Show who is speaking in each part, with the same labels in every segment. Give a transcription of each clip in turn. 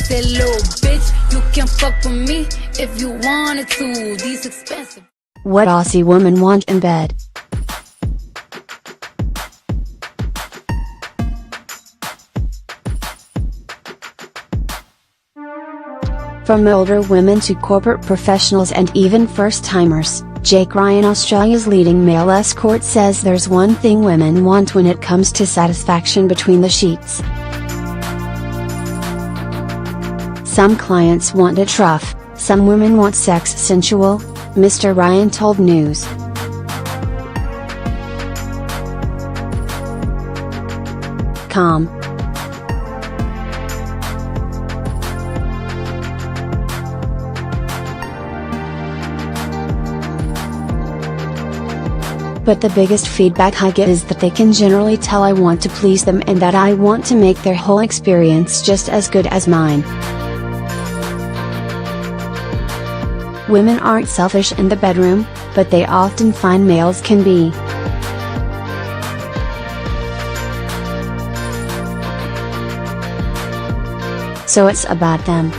Speaker 1: That little bitch, you can fuck with me if you wanted to. These expensive.
Speaker 2: What Aussie women want in bed. From older women to corporate professionals and even first-timers, Jake Ryan, Australia's leading male escort, says there's one thing women want when it comes to satisfaction between the sheets. Some clients want it rough, some women want sex sensual, Mr. Ryan told News. Com. But the biggest feedback I get is that they can generally tell I want to please them and that I want to make their whole experience just as good as mine. Women aren't selfish in the bedroom, but they often find males can be. So it's about them.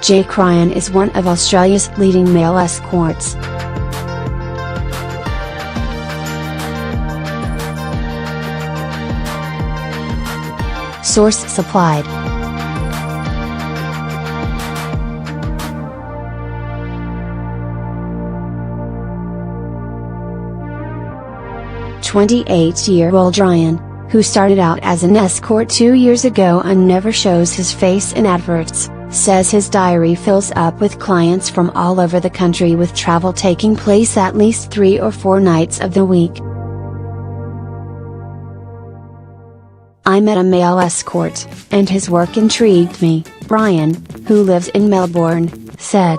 Speaker 2: Jake Ryan is one of Australia's leading male escorts. Source supplied. "28-year-old Ryan, who started out as an escort 2 years ago and never shows his face in adverts, says his diary fills up with clients from all over the country, with travel taking place at least 3 or 4 nights of the week. I met a male escort, and his work intrigued me," Ryan, who lives in Melbourne, said.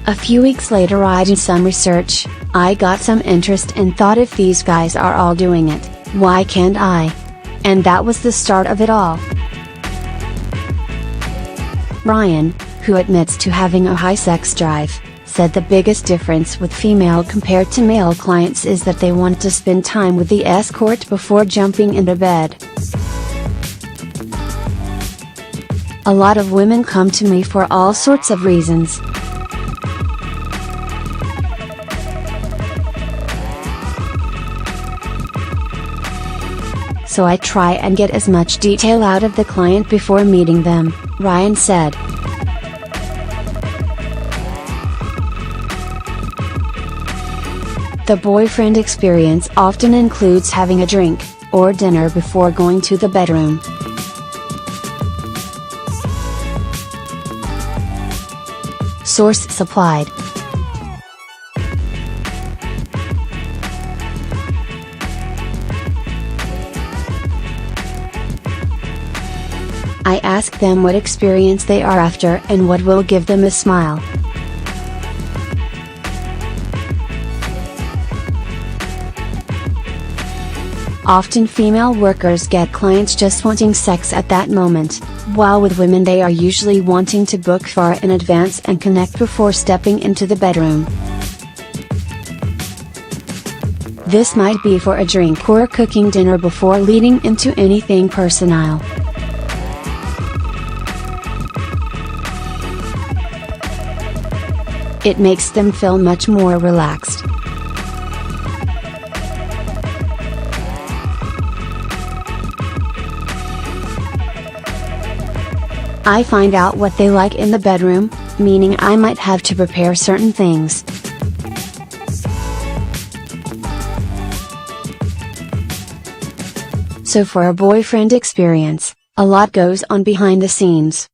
Speaker 2: "A few weeks later I did some research, I got some interest and thought, if these guys are all doing it, why can't I? And that was the start of it all." Ryan, who admits to having a high sex drive, said the biggest difference with female compared to male clients is that they want to spend time with the escort before jumping into bed. "A lot of women come to me for all sorts of reasons. So I try and get as much detail out of the client before meeting them," Ryan said. The boyfriend experience often includes having a drink, or dinner before going to the bedroom. Source supplied. I ask them what experience they are after and what will give them a smile. Often female workers get clients just wanting sex at that moment, while with women they are usually wanting to book far in advance and connect before stepping into the bedroom. This might be for a drink or cooking dinner before leading into anything personal. It makes them feel much more relaxed. I find out what they like in the bedroom, meaning I might have to prepare certain things. So for a boyfriend experience, a lot goes on behind the scenes.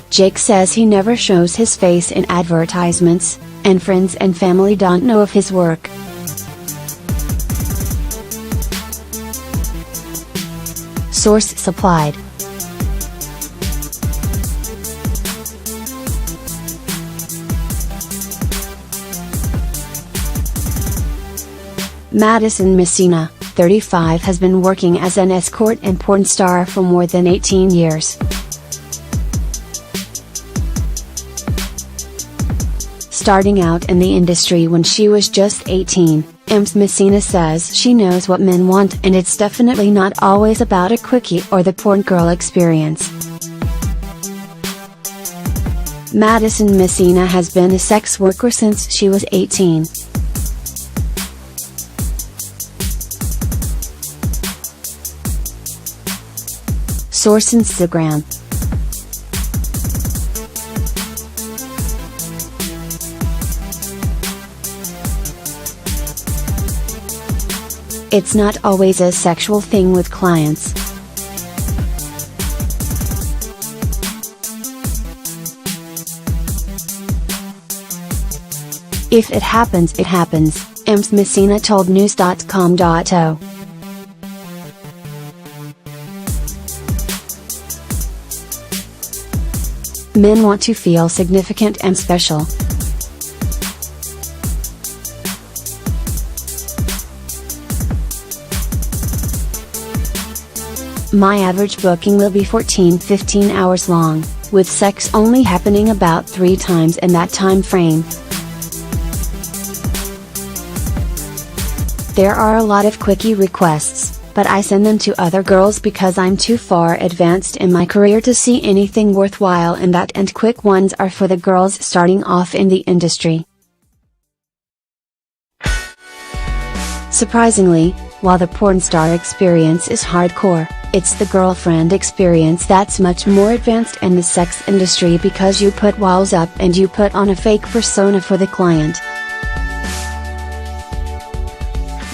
Speaker 2: Jake says he never shows his face in advertisements, and friends and family don't know of his work. Source supplied. Madison Messina, 35 has been working as an escort and porn star for more than 18 years. Starting out in the industry when she was just 18, Ms. Messina says she knows what men want, and it's definitely not always about a quickie or the porn girl experience. Madison Messina has been a sex worker since she was 18. Source: Instagram. It's not always a sexual thing with clients. If it happens, it happens, Ms. Messina told news.com.au. Men want to feel significant and special. My average booking will be 14-15 hours long, with sex only happening about 3 times in that time frame. There are a lot of quickie requests, but I send them to other girls because I'm too far advanced in my career to see anything worthwhile in that, and quick ones are for the girls starting off in the industry. Surprisingly, while the porn star experience is hardcore, it's the girlfriend experience that's much more advanced in the sex industry, because you put walls up and you put on a fake persona for the client.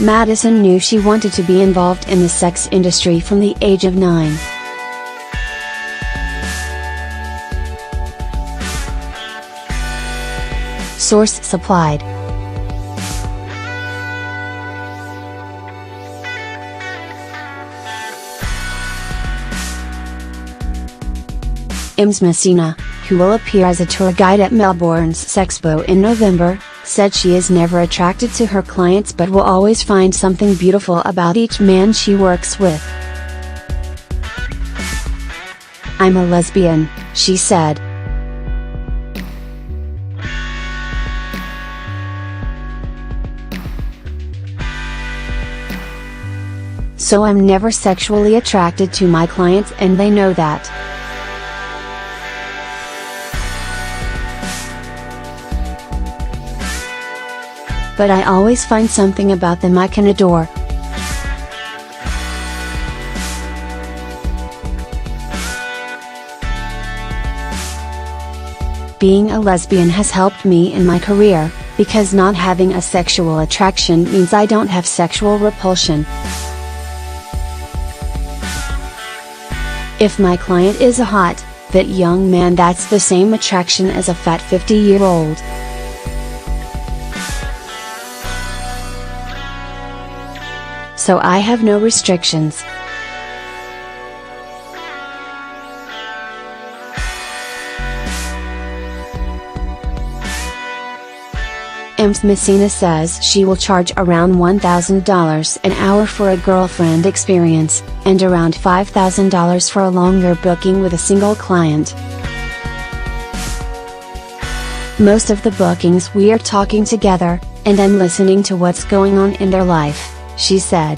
Speaker 2: Madison knew she wanted to be involved in the sex industry from the age of 9. Source supplied. Ms. Messina, who will appear as a tour guide at Melbourne's Sexpo in November, said she is never attracted to her clients but will always find something beautiful about each man she works with. "I'm a lesbian," she said. "So I'm never sexually attracted to my clients, and they know that. But I always find something about them I can adore." "Being a lesbian has helped me in my career, because not having a sexual attraction means I don't have sexual repulsion. If my client is a hot, fit young man, that's the same attraction as a fat 50-year-old. So I have no restrictions." Ms. Messina says she will charge around $1,000 an hour for a girlfriend experience, and around $5,000 for a longer booking with a single client. "Most of the bookings we are talking together, and I'm listening to what's going on in their life," she said.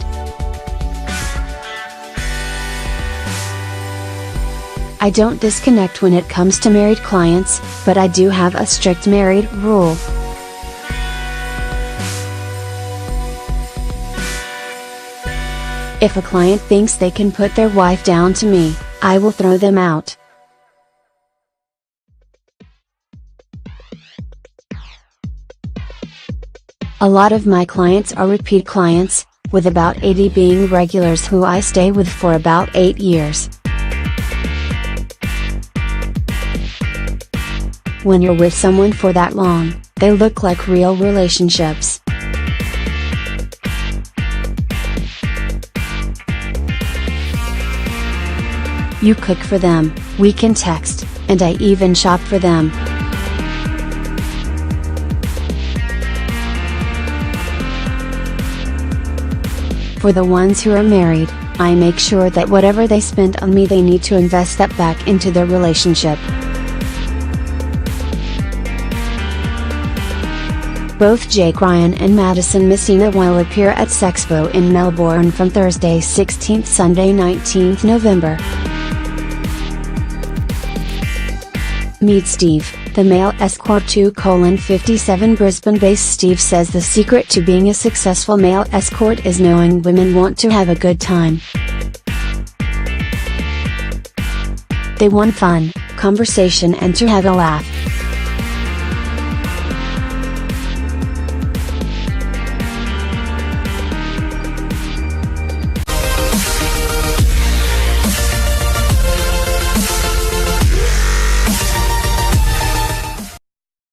Speaker 2: "I don't disconnect when it comes to married clients, but I do have a strict married rule. If a client thinks they can put their wife down to me, I will throw them out." "A lot of my clients are repeat clients, with about 80 being regulars who I stay with for about 8 years. When you're with someone for that long, they look like real relationships." "You cook for them, we can text, and I even shop for them. For the ones who are married, I make sure that whatever they spend on me they need to invest that back into their relationship. Both Jake Ryan and Madison Messina will appear at Sexpo in Melbourne from Thursday 16th Sunday 19th November. Meet Steve, the male escort. 2:57 Brisbane-based Steve says the secret to being a successful male escort is knowing women want to have a good time. They want fun, conversation and to have a laugh.